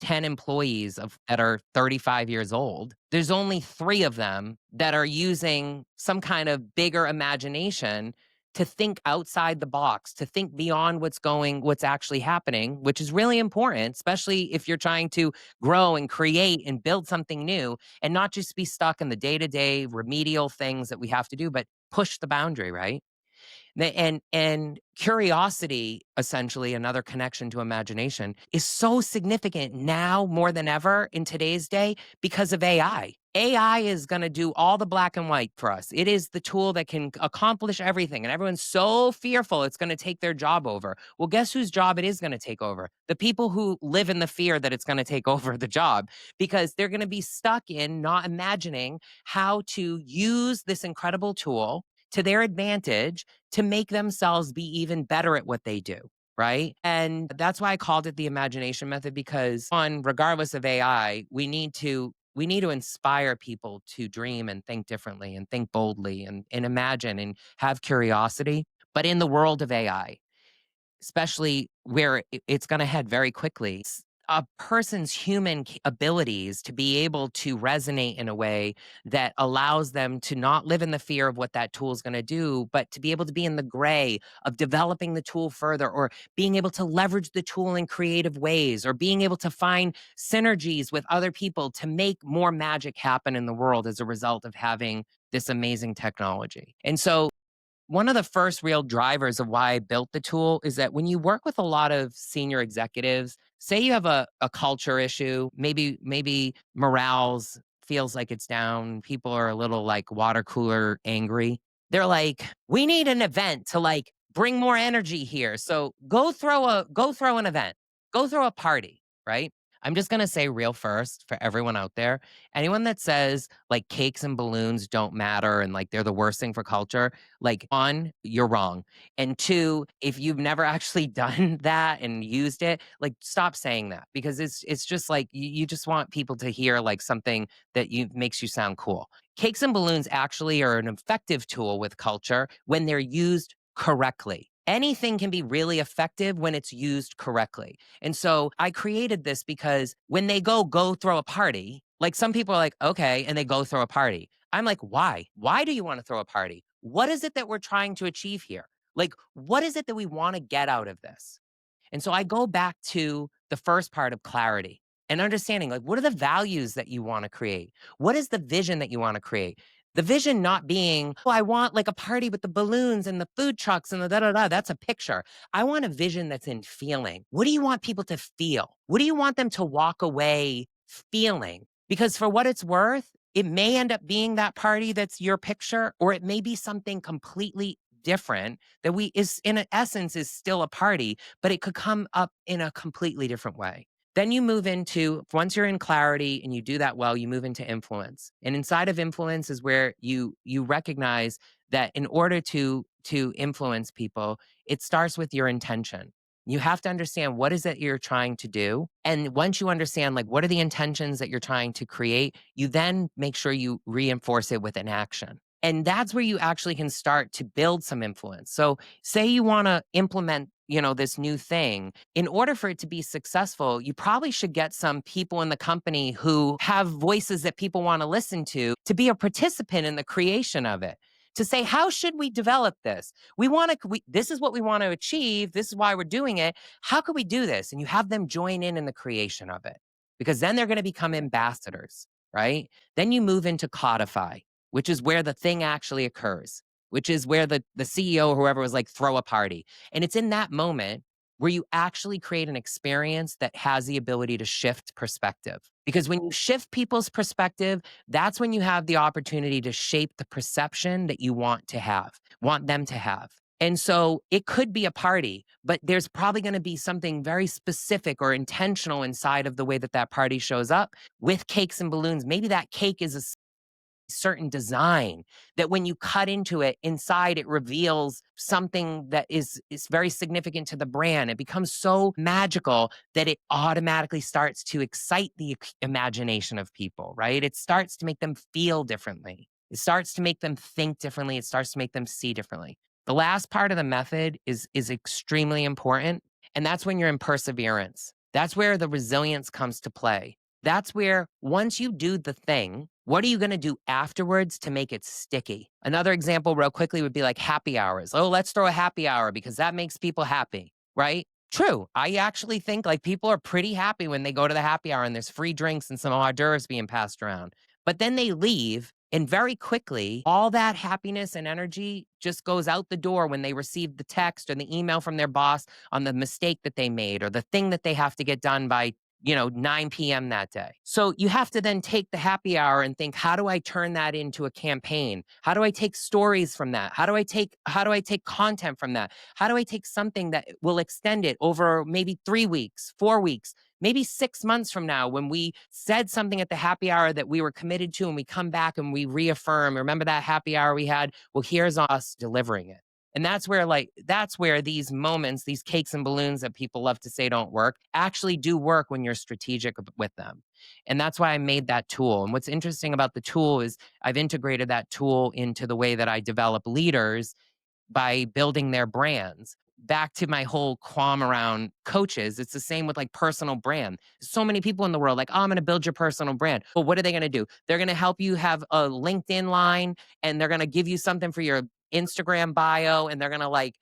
S3: 10 employees that are 35 years old, there's only 3 of them that are using some kind of bigger imagination to think outside the box, to think beyond what's actually happening, which is really important, especially if you're trying to grow and create and build something new and not just be stuck in the day-to-day remedial things that we have to do, but push the boundary, right? And curiosity, essentially, another connection to imagination, is so significant now more than ever in today's day because of AI. AI is going to do all the black and white for us. It is the tool that can accomplish everything. And everyone's so fearful it's going to take their job over. Well, guess whose job it is going to take over? The people who live in the fear that it's going to take over the job because they're going to be stuck in not imagining how to use this incredible tool to their advantage to make themselves be even better at what they do. Right. And that's why I called it the imagination method, because regardless of AI, we need to inspire people to dream and think differently and think boldly and imagine and have curiosity. But in the world of AI, especially where it's going to head very quickly, a person's human abilities to be able to resonate in a way that allows them to not live in the fear of what that tool is going to do, but to be able to be in the gray of developing the tool further, or being able to leverage the tool in creative ways, or being able to find synergies with other people to make more magic happen in the world as a result of having this amazing technology. And so one of the first real drivers of why I built the tool is that when you work with a lot of senior executives, say you have a culture issue, maybe morale's feels like it's down, people are a little like water cooler angry. They're like, we need an event to like bring more energy here. So go throw an event, go throw a party, right? I'm just going to say real first for everyone out there, anyone that says like cakes and balloons don't matter and like they're the worst thing for culture, like one, you're wrong. And two, if you've never actually done that and used it, like stop saying that because it's just like you just want people to hear like something that you makes you sound cool. Cakes and balloons actually are an effective tool with culture when they're used correctly. Anything can be really effective when it's used correctly. And so I created this because when they go throw a party, like some people are like, okay, and they go throw a party. I'm like, why? Why do you want to throw a party? What is it that we're trying to achieve here? Like, what is it that we want to get out of this? And so I go back to the first part of clarity and understanding like, what are the values that you want to create? What is the vision that you want to create? The vision not being, oh, I want like a party with the balloons and the food trucks and the da da da. That's a picture. I want a vision that's in feeling. What do you want people to feel? What do you want them to walk away feeling? Because for what it's worth, it may end up being that party that's your picture, or it may be something completely different that we is in essence is still a party, but it could come up in a completely different way. Then you move into, once you're in clarity and you do that well, you move into influence. And inside of influence is where you recognize that in order to influence people, it starts with your intention. You have to understand what is it you're trying to do. And once you understand like what are the intentions that you're trying to create, you then make sure you reinforce it with an action. And that's where you actually can start to build some influence. So say you want to implement, this new thing. In order for it to be successful, you probably should get some people in the company who have voices that people want to listen to be a participant in the creation of it. To say, how should we develop this? This is what we want to achieve. This is why we're doing it. How could we do this? And you have them join in the creation of it because then they're going to become ambassadors, right? Then you move into codify, which is where the thing actually occurs, which is where the CEO or whoever was like, throw a party. And it's in that moment where you actually create an experience that has the ability to shift perspective. Because when you shift people's perspective, that's when you have the opportunity to shape the perception that you want them to have. And so it could be a party, but there's probably going to be something very specific or intentional inside of the way that that party shows up with cakes and balloons. Maybe that cake is a certain design that when you cut into it inside, it reveals something that is very significant to the brand. It becomes so magical that it automatically starts to excite the imagination of people, right? It starts to make them feel differently. It starts to make them think differently. It starts to make them see differently. The last part of the method is extremely important, and that's when you're in perseverance. That's where the resilience comes to play. That's where once you do the thing, what are you going to do afterwards to make it sticky? Another example, real quickly, would be like happy hours. Oh, let's throw a happy hour because that makes people happy, right? True. I actually think like people are pretty happy when they go to the happy hour and there's free drinks and some hors d'oeuvres being passed around. But then they leave, and very quickly, all that happiness and energy just goes out the door when they receive the text or the email from their boss on the mistake that they made or the thing that they have to get done by 9 p.m. that day. So you have to then take the happy hour and think, how do I turn that into a campaign? How do I take stories from that? How do I take content from that? How do I take something that will extend it over maybe 3 weeks, 4 weeks, maybe 6 months from now when we said something at the happy hour that we were committed to and we come back and we reaffirm, remember that happy hour we had? Well, here's us delivering it. And that's where these moments, these cakes and balloons that people love to say don't work, actually do work when you're strategic with them. And that's why I made that tool. And what's interesting about the tool is I've integrated that tool into the way that I develop leaders by building their brands. Back to my whole qualm around coaches, it's the same with like personal brand. So many people in the world like, oh, I'm going to build your personal brand. Well, what are they going to do? They're going to help you have a LinkedIn line, and they're going to give you something for your Instagram bio, and they're going to like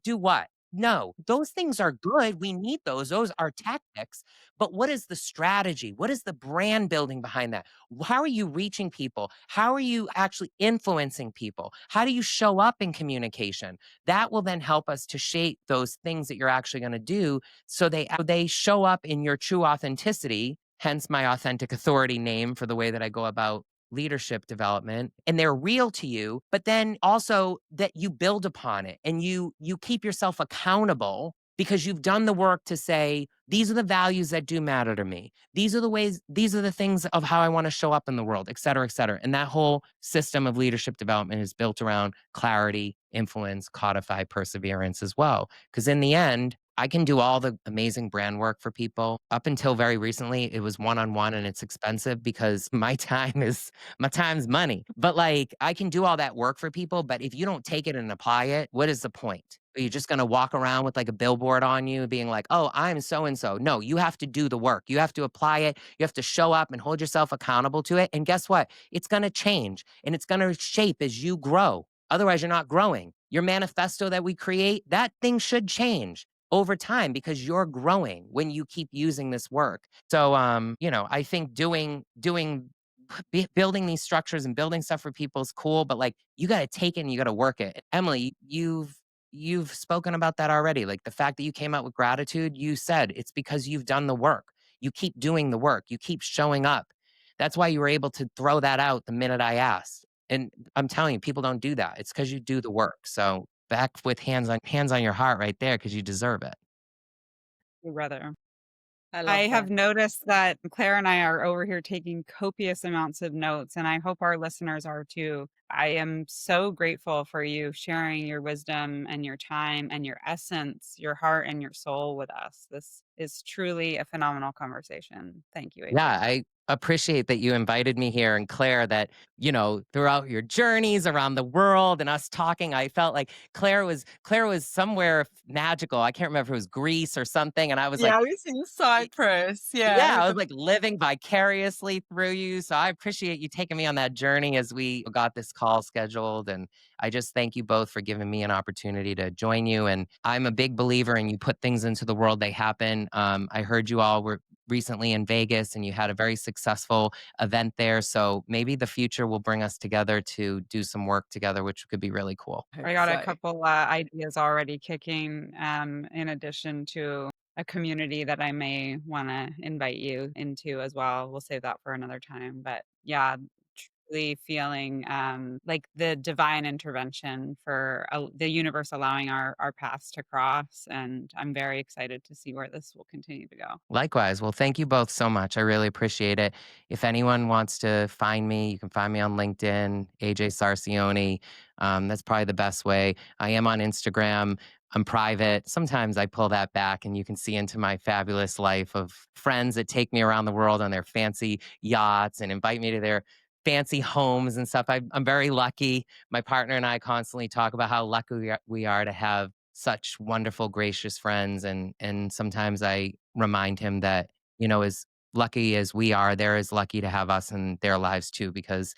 S3: do what? No, those things are good. We need those. Those are tactics. But what is the strategy? What is the brand building behind that? How are you reaching people? How are you actually influencing people? How do you show up in communication? That will then help us to shape those things that you're actually going to do so they show up in your true authenticity, hence my authentic authority name for the way that I go about leadership development, and they're real to you, but then also that you build upon it and you keep yourself accountable because you've done the work to say, these are the values that do matter to me. These are the ways, these are the things of how I want to show up in the world, et cetera, et cetera. And that whole system of leadership development is built around clarity, influence, codify, perseverance as well. Because in the end, I can do all the amazing brand work for people. Up until very recently, it was one on one and it's expensive because my time's money. But like I can do all that work for people, but if you don't take it and apply it, what is the point? Are you just going to walk around with like a billboard on you being like, "Oh, I'm so and so." No, you have to do the work. You have to apply it. You have to show up and hold yourself accountable to it. And guess what? It's going to change and it's going to shape as you grow. Otherwise, you're not growing. Your manifesto that we create, that thing should change over time because you're growing when you keep using this work. So I think building these structures and building stuff for people is cool, but like you got to take it and you got to work it. Emily, you've spoken about that already. Like the fact that you came out with gratitude, you said it's because you've done the work. You keep doing the work. You keep showing up. That's why you were able to throw that out the minute I asked. And I'm telling you, people don't do that. It's because you do the work. So back with hands on your heart right there because you deserve it.
S1: Your brother.
S2: I
S1: I
S2: love
S1: have
S2: that.
S1: noticed that Claire and I are over here taking copious amounts of notes, and I hope our listeners are too. I am so grateful for you sharing your wisdom and your time and your essence, your heart and your soul with us. This is truly a phenomenal conversation. Thank you,
S3: Yeah,
S1: AJ.
S3: I appreciate that you invited me here and Claire that, throughout your journeys around the world and us talking, I felt like Claire was somewhere magical. I can't remember if it was Greece or something. And I was
S2: Yeah,
S3: like,
S2: I was in Cyprus. Yeah,
S3: yeah,
S2: with
S3: I was
S2: the
S3: like living vicariously through you. So I appreciate you taking me on that journey as we got this call scheduled. And I just thank you both for giving me an opportunity to join you. And I'm a big believer in you put things into the world, they happen. I heard you all were recently in Vegas and you had a very successful event there. So maybe the future will bring us together to do some work together, which could be really cool.
S1: I
S2: hope
S1: got a
S2: so.
S1: couple ideas already kicking, in addition to a community that I may want to invite you into as well. We'll save that for another time. But yeah, truly feeling like the divine intervention for the universe allowing our paths to cross. And I'm very excited to see where this will continue to go.
S3: Likewise. Well, thank you both so much. I really appreciate it. If anyone wants to find me, you can find me on LinkedIn, AJ Sarcione. That's probably the best way. I am on Instagram. I'm private. Sometimes I pull that back and you can see into my fabulous life of friends that take me around the world on their fancy yachts and invite me to their fancy homes and stuff. I'm very lucky. My partner and I constantly talk about how lucky we are to have such wonderful, gracious friends. And sometimes I remind him that, as lucky as we are, they're as lucky to have us in their lives too, because,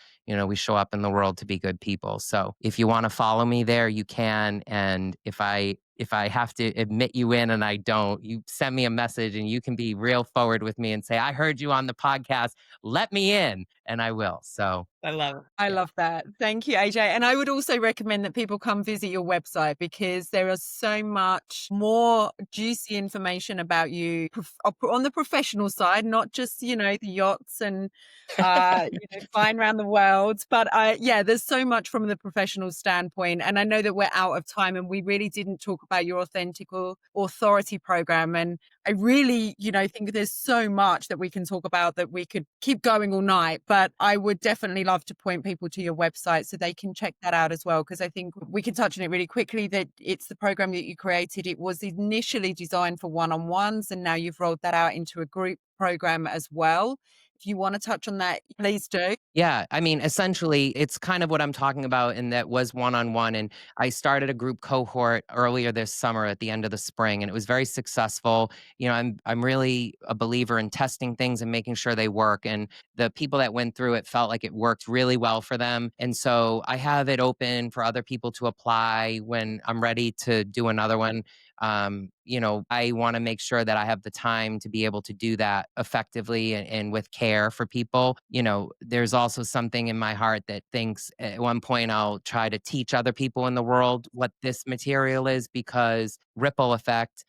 S3: we show up in the world to be good people. So if you want to follow me there, you can. And if I have to admit you in and I don't, you send me a message and you can be real forward with me and say, I heard you on the podcast. Let me in. And I will. So
S1: I love it.
S2: I
S3: yeah.
S2: love that. Thank you, AJ. And I would also recommend that people come visit your website because there is so much more juicy information about you on the professional side, not just, the yachts and, flying around the world. But yeah, there's so much from the professional standpoint. And I know that we're out of time and we really didn't talk about your authentic authority program. And I really, think there's so much that we can talk about that we could keep going all night. But I would definitely love to point people to your website so they can check that out as well. Because I think we can touch on it really quickly that it's the program that you created. It was initially designed for one-on-ones and now you've rolled that out into a group program as well. If you want to touch on that, please do.
S3: Yeah, I mean, essentially, it's kind of what I'm talking about, and that was one-on-one, and I started a group cohort earlier this summer at the end of the spring, and it was very successful. I'm really a believer in testing things and making sure they work, and the people that went through it felt like it worked really well for them, and so I have it open for other people to apply when I'm ready to do another one. I want to make sure that I have the time to be able to do that effectively and with care for people. There's also something in my heart that thinks at one point I'll try to teach other people in the world what this material is because ripple effect,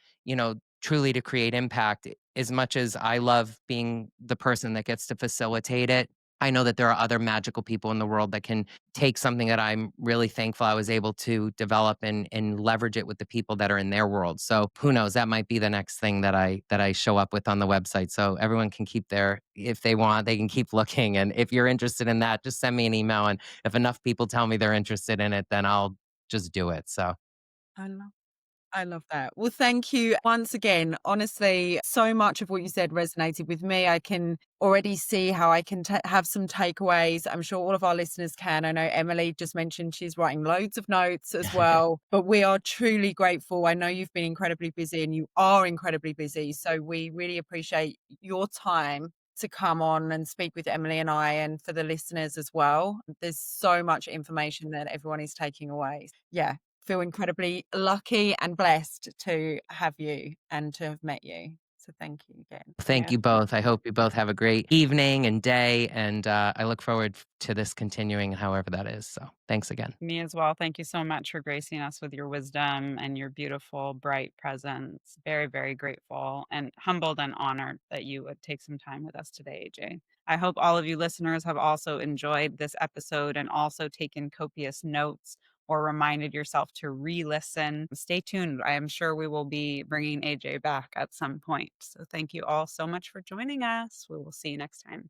S3: truly to create impact. As much as I love being the person that gets to facilitate it, I know that there are other magical people in the world that can take something that I'm really thankful I was able to develop and leverage it with the people that are in their world. So who knows? That might be the next thing that I show up with on the website. So everyone can keep their, if they want, they can keep looking. And if you're interested in that, just send me an email. And if enough people tell me they're interested in it, then I'll just do it. So
S2: I love I love that. Well, thank you once again. Honestly, so much of what you said resonated with me. I can already see how I can have some takeaways. I'm sure all of our listeners can. I know Emily just mentioned she's writing loads of notes as well, but we are truly grateful. I know you've been incredibly busy and you are incredibly busy. So we really appreciate your time to come on and speak with Emily and I, and for the listeners as well. There's so much information that everyone is taking away. Yeah, feel incredibly lucky and blessed to have you and to have met you. So thank you again.
S3: thank
S1: Yes.
S3: you both. I hope you both have a great evening and day. And I look forward to this continuing, however that is. So thanks again.
S1: Me as well. Thank you so much for gracing us with your wisdom and your beautiful, bright presence. Very, very grateful and humbled and honored that you would take some time with us today, AJ. I hope all of you listeners have also enjoyed this episode and also taken copious notes or reminded yourself to re listen. Stay tuned. I am sure we will be bringing AJ back at some point. So thank you all so much for joining us. We will see you next time.